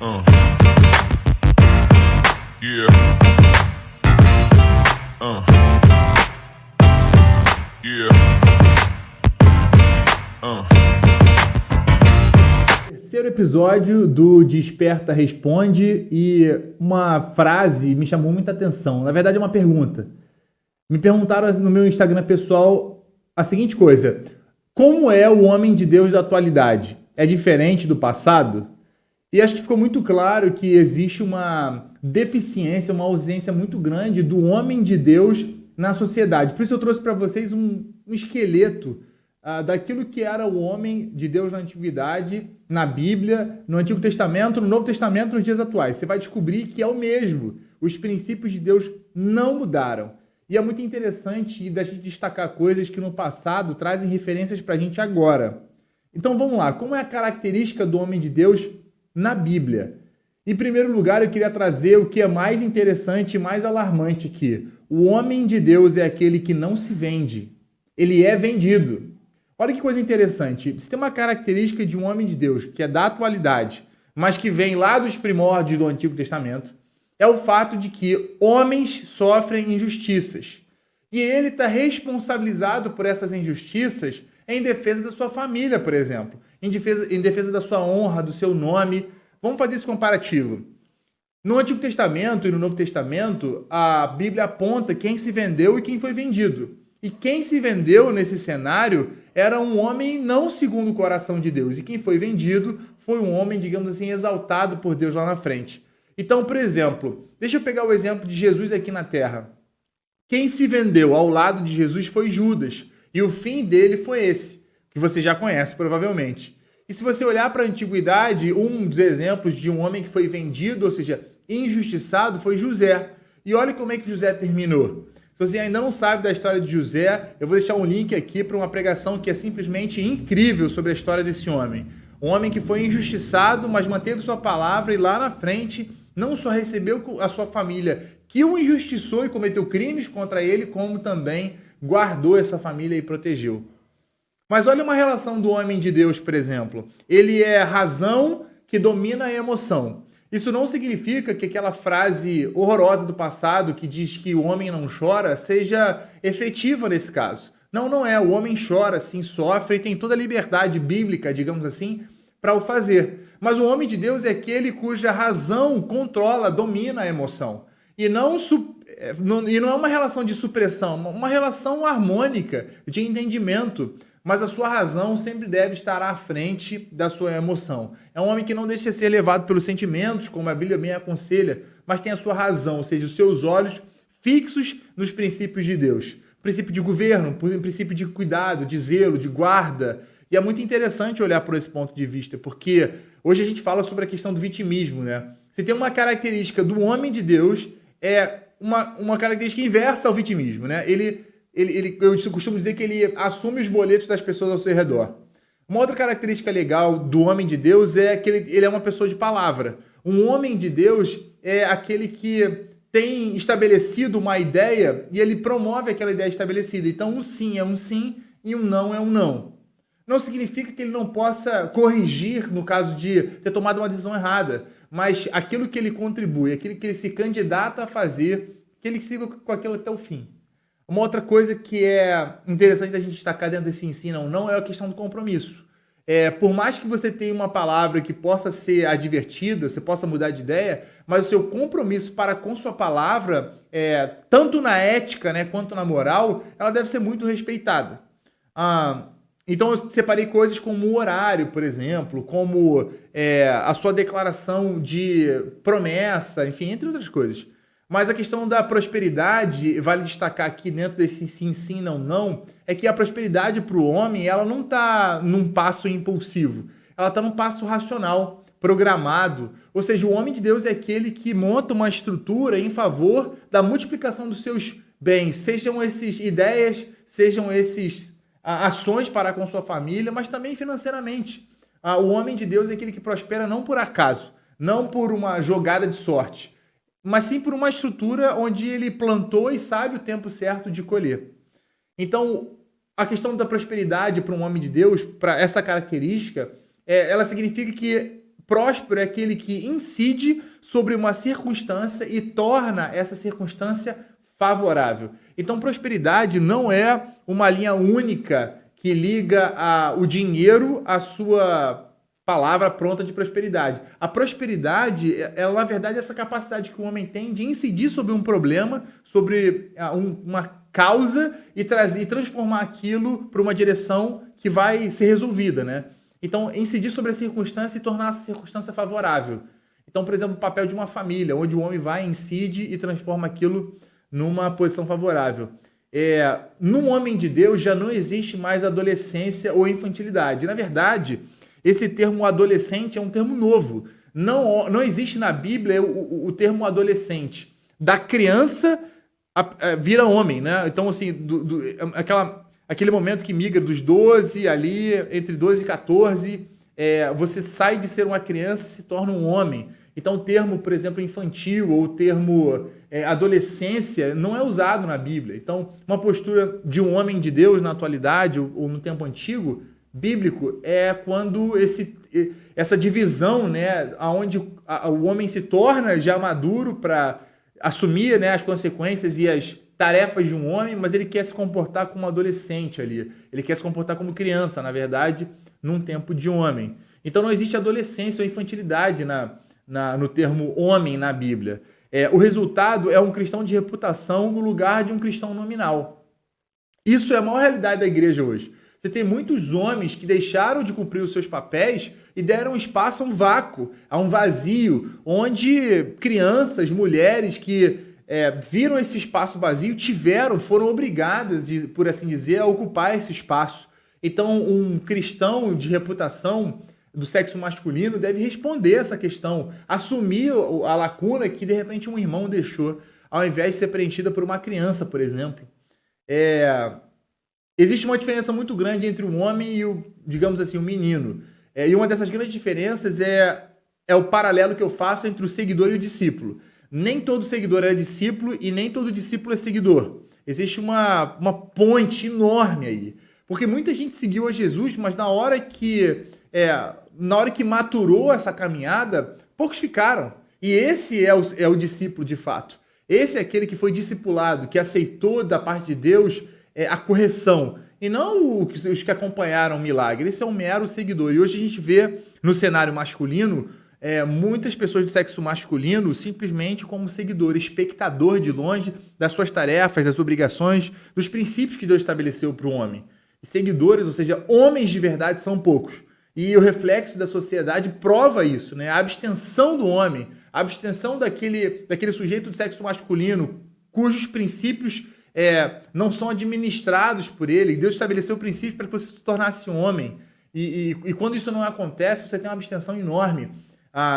Uh. Yeah. Uh. Yeah. Terceiro episódio do Desperta Responde, e uma frase me chamou muita atenção. Na verdade é uma pergunta. Me perguntaram no meu Instagram pessoal a seguinte coisa: como é o homem de Deus da atualidade? É diferente do passado? E acho que ficou muito claro que existe uma deficiência, uma ausência muito grande do homem de Deus na sociedade. Por isso eu trouxe para vocês um esqueleto daquilo que era o homem de Deus na antiguidade, na Bíblia, no Antigo Testamento, no Novo Testamento, nos dias atuais. Você vai descobrir que é o mesmo. Os princípios de Deus não mudaram. E é muito interessante da gente destacar coisas que no passado trazem referências para a gente agora. Então vamos lá. Como é a característica do homem de Deus na Bíblia? Em primeiro lugar, eu queria trazer o que é mais interessante e mais alarmante aqui. O homem de Deus é aquele que não se vende. Ele é vendido. Olha que coisa interessante. Se tem uma característica de um homem de Deus que é da atualidade, mas que vem lá dos primórdios do Antigo Testamento, é o fato de que homens sofrem injustiças. E ele está responsabilizado por essas injustiças em defesa da sua família, por exemplo. Em defesa da sua honra, do seu nome. Vamos fazer esse comparativo. No Antigo Testamento e no Novo Testamento, a Bíblia aponta quem se vendeu e quem foi vendido. E quem se vendeu nesse cenário era um homem não segundo o coração de Deus. E quem foi vendido foi um homem, digamos assim, exaltado por Deus lá na frente. Então, por exemplo, deixa eu pegar o exemplo de Jesus aqui na Terra. Quem se vendeu ao lado de Jesus foi Judas. E o fim dele foi esse, que você já conhece provavelmente. E se você olhar para a antiguidade, um dos exemplos de um homem que foi vendido, ou seja, injustiçado, foi José. E olha como é que José terminou. Se você ainda não sabe da história de José, eu vou deixar um link aqui para uma pregação que é simplesmente incrível sobre a história desse homem. Um homem que foi injustiçado, mas manteve sua palavra e lá na frente não só recebeu a sua família que o injustiçou e cometeu crimes contra ele, como também guardou essa família e protegeu. Mas olha uma relação do homem de Deus, por exemplo. Ele é a razão que domina a emoção. Isso não significa que aquela frase horrorosa do passado que diz que o homem não chora seja efetiva nesse caso. Não, não é. O homem chora, sim, sofre e tem toda a liberdade bíblica, digamos assim, para o fazer. Mas o homem de Deus é aquele cuja razão controla, domina a emoção. E não é uma relação de supressão, uma relação harmônica, de entendimento. Mas a sua razão sempre deve estar à frente da sua emoção. É um homem que não deixa de ser levado pelos sentimentos, como a Bíblia bem aconselha, mas tem a sua razão, ou seja, os seus olhos fixos nos princípios de Deus. Princípio de governo, princípio de cuidado, de zelo, de guarda. E é muito interessante olhar por esse ponto de vista, porque hoje a gente fala sobre a questão do vitimismo, né? Se tem uma característica do homem de Deus, é uma característica inversa ao vitimismo, né? Eu costumo dizer que ele assume os boletos das pessoas ao seu redor. Uma outra característica legal do homem de Deus é que ele é uma pessoa de palavra. Um homem de Deus é aquele que tem estabelecido uma ideia e ele promove aquela ideia estabelecida. Então, um sim é um sim e um não é um não. Não significa que ele não possa corrigir no caso de ter tomado uma decisão errada, mas aquilo que ele contribui, aquilo que ele se candidata a fazer, que ele siga com aquilo até o fim. Uma outra coisa que é interessante da gente destacar dentro desse ensino ou não é a questão do compromisso. Por mais que você tenha uma palavra que possa ser advertida, você possa mudar de ideia, mas o seu compromisso para com sua palavra, tanto na ética, né, quanto na moral, ela deve ser muito respeitada. Então eu separei coisas como o horário, por exemplo, como a sua declaração de promessa, enfim, entre outras coisas. Mas a questão da prosperidade, vale destacar aqui dentro desse sim, sim, não, não, é que a prosperidade para o homem, ela não está num passo impulsivo, ela está num passo racional, programado. Ou seja, o homem de Deus é aquele que monta uma estrutura em favor da multiplicação dos seus bens, sejam esses ideias, sejam esses ações para com sua família, mas também financeiramente. O homem de Deus é aquele que prospera não por acaso, não por uma jogada de sorte, mas sim por uma estrutura onde ele plantou e sabe o tempo certo de colher. Então, a questão da prosperidade para um homem de Deus, para essa característica, ela significa que próspero é aquele que incide sobre uma circunstância e torna essa circunstância favorável. Então, prosperidade não é uma linha única que liga o dinheiro à sua palavra pronta de prosperidade. A prosperidade, ela, na verdade, é essa capacidade que o homem tem de incidir sobre um problema, sobre uma causa e transformar aquilo para uma direção que vai ser resolvida, né? Então, incidir sobre a circunstância e tornar essa circunstância favorável. Então, por exemplo, o papel de uma família, onde o homem vai, incide e transforma aquilo numa posição favorável. Num homem de Deus já não existe mais adolescência ou infantilidade. Na verdade, esse termo adolescente é um termo novo. Não existe na Bíblia o termo adolescente. Da criança vira homem, né? Então, assim, aquele momento que migra dos 12, ali, entre 12 e 14, você sai de ser uma criança e se torna um homem. Então, o termo, por exemplo, infantil ou o termo adolescência não é usado na Bíblia. Então, uma postura de um homem de Deus na atualidade ou no tempo antigo, bíblico, é quando essa divisão, né, onde o homem se torna já maduro para assumir, né, as consequências e as tarefas de um homem, mas ele quer se comportar como adolescente ali. Ele quer se comportar como criança, na verdade, num tempo de homem. Então não existe adolescência ou infantilidade no termo homem na Bíblia. O resultado é um cristão de reputação no lugar de um cristão nominal. Isso é a maior realidade da igreja hoje. Você tem muitos homens que deixaram de cumprir os seus papéis e deram espaço a um vácuo, a um vazio, onde crianças, mulheres que viram esse espaço vazio, foram obrigadas, por assim dizer, a ocupar esse espaço. Então, um cristão de reputação do sexo masculino deve responder essa questão, assumir a lacuna que, de repente, um irmão deixou, ao invés de ser preenchida por uma criança, por exemplo. Existe uma diferença muito grande entre o homem e digamos assim, o menino. E uma dessas grandes diferenças é o paralelo que eu faço entre o seguidor e o discípulo. Nem todo seguidor é discípulo e nem todo discípulo é seguidor. Existe uma ponte enorme aí. Porque muita gente seguiu a Jesus, mas na hora que maturou essa caminhada, poucos ficaram. E esse é o discípulo de fato. Esse é aquele que foi discipulado, que aceitou da parte de Deus a correção. E não os que acompanharam o milagre. Esse é um mero seguidor. E hoje a gente vê no cenário masculino muitas pessoas do sexo masculino simplesmente como seguidor, espectador de longe das suas tarefas, das obrigações, dos princípios que Deus estabeleceu para o homem. E seguidores, ou seja, homens de verdade, são poucos. E o reflexo da sociedade prova isso, né? A abstenção do homem, a abstenção daquele sujeito do sexo masculino, cujos princípios não são administrados por ele. Deus estabeleceu princípios para que você se tornasse homem. E quando isso não acontece, você tem uma abstenção enorme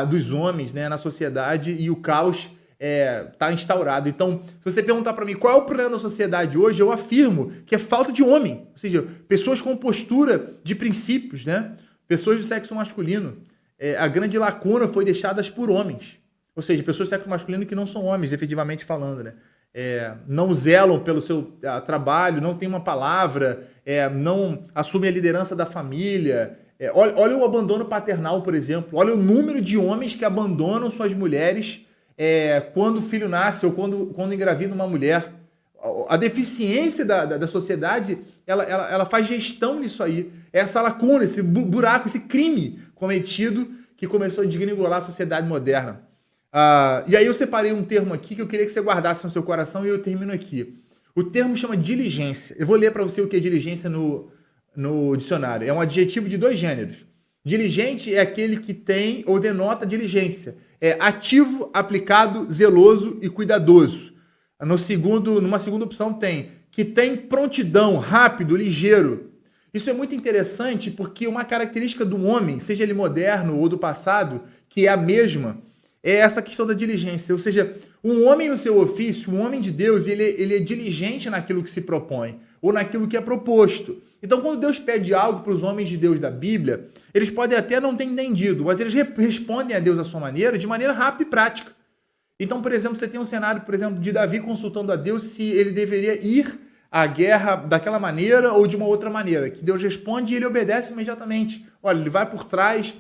dos homens, né, na sociedade, e o caos está instaurado. Então, se você perguntar para mim qual é o problema da sociedade hoje, eu afirmo que é falta de homem. Ou seja, pessoas com postura de princípios, né? Pessoas do sexo masculino. A grande lacuna foi deixadas por homens. Ou seja, pessoas do sexo masculino que não são homens, efetivamente falando, né? Não zelam pelo seu trabalho, não tem uma palavra, não assumem a liderança da família. Olha o abandono paternal, por exemplo. Olha o número de homens que abandonam suas mulheres quando o filho nasce ou quando engravida uma mulher. A deficiência da sociedade, ela faz gestão nisso aí. Essa lacuna, esse buraco, esse crime cometido que começou a desgringolar a sociedade moderna. E aí eu separei um termo aqui que eu queria que você guardasse no seu coração e eu termino aqui. O termo chama diligência. Eu vou ler para você o que é diligência no dicionário. É um adjetivo de 2 gêneros. Diligente é aquele que tem ou denota diligência. É ativo, aplicado, zeloso e cuidadoso. Numa segunda opção que tem prontidão, rápido, ligeiro. Isso é muito interessante porque uma característica do homem, seja ele moderno ou do passado, que é a mesma, é essa questão da diligência. Ou seja, um homem no seu ofício, um homem de Deus, ele é diligente naquilo que se propõe ou naquilo que é proposto. Então, quando Deus pede algo para os homens de Deus da Bíblia, eles podem até não ter entendido, mas eles respondem a Deus à sua maneira, de maneira rápida e prática. Então, por exemplo, você tem um cenário, por exemplo, de Davi consultando a Deus se ele deveria ir à guerra daquela maneira ou de uma outra maneira, que Deus responde e ele obedece imediatamente. Olha, ele vai por trás,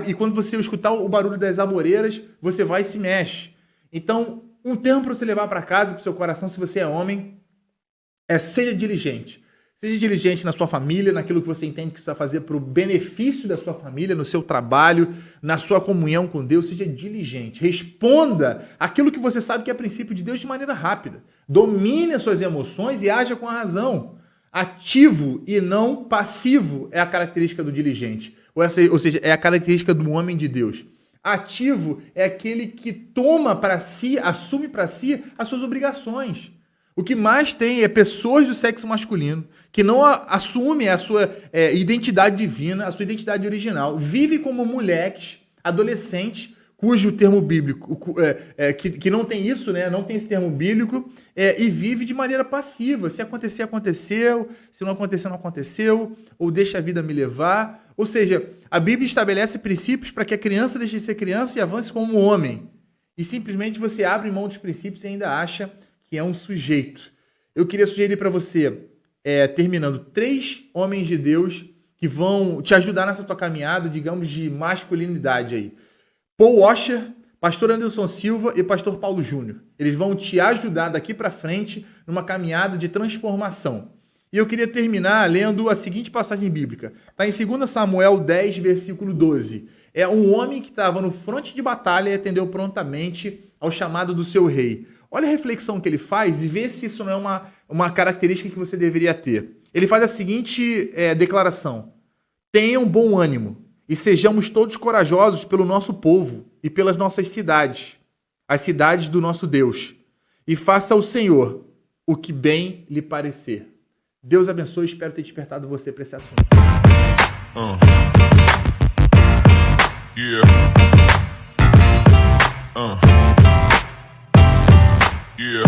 e quando você escutar o barulho das amoreiras, você vai e se mexe. Então, um termo para você levar para casa, para o seu coração, se você é homem, seja diligente. Seja diligente na sua família, naquilo que você entende que você vai fazer para o benefício da sua família, no seu trabalho, na sua comunhão com Deus. Seja diligente. Responda aquilo que você sabe que é princípio de Deus de maneira rápida. Domine as suas emoções e haja com a razão. Ativo e não passivo é a característica do diligente. Ou seja, é a característica do homem de Deus. Ativo é aquele que toma para si, assume para si as suas obrigações. O que mais tem é pessoas do sexo masculino que não assumem a sua identidade divina, a sua identidade original. Vive como moleques, adolescentes, cujo termo bíblico, que não tem isso, né? Não tem esse termo bíblico, e vive de maneira passiva. Se acontecer, aconteceu. Se não acontecer, não aconteceu. Ou deixa a vida me levar. Ou seja, a Bíblia estabelece princípios para que a criança deixe de ser criança e avance como homem. E simplesmente você abre mão dos princípios e ainda acha que é um sujeito. Eu queria sugerir para você, terminando, 3 homens de Deus que vão te ajudar nessa tua caminhada, digamos, de masculinidade aí. Paul Washer, pastor Anderson Silva e pastor Paulo Júnior. Eles vão te ajudar daqui para frente numa caminhada de transformação. E eu queria terminar lendo a seguinte passagem bíblica. Está em 2 Samuel 10, versículo 12. É um homem que estava no fronte de batalha e atendeu prontamente ao chamado do seu rei. Olha a reflexão que ele faz e vê se isso não é uma característica que você deveria ter. Ele faz a seguinte declaração: tenham bom ânimo e sejamos todos corajosos pelo nosso povo e pelas nossas cidades, as cidades do nosso Deus. E faça ao Senhor o que bem lhe parecer. Deus abençoe, espero ter despertado você para esse assunto. Yeah. Yeah.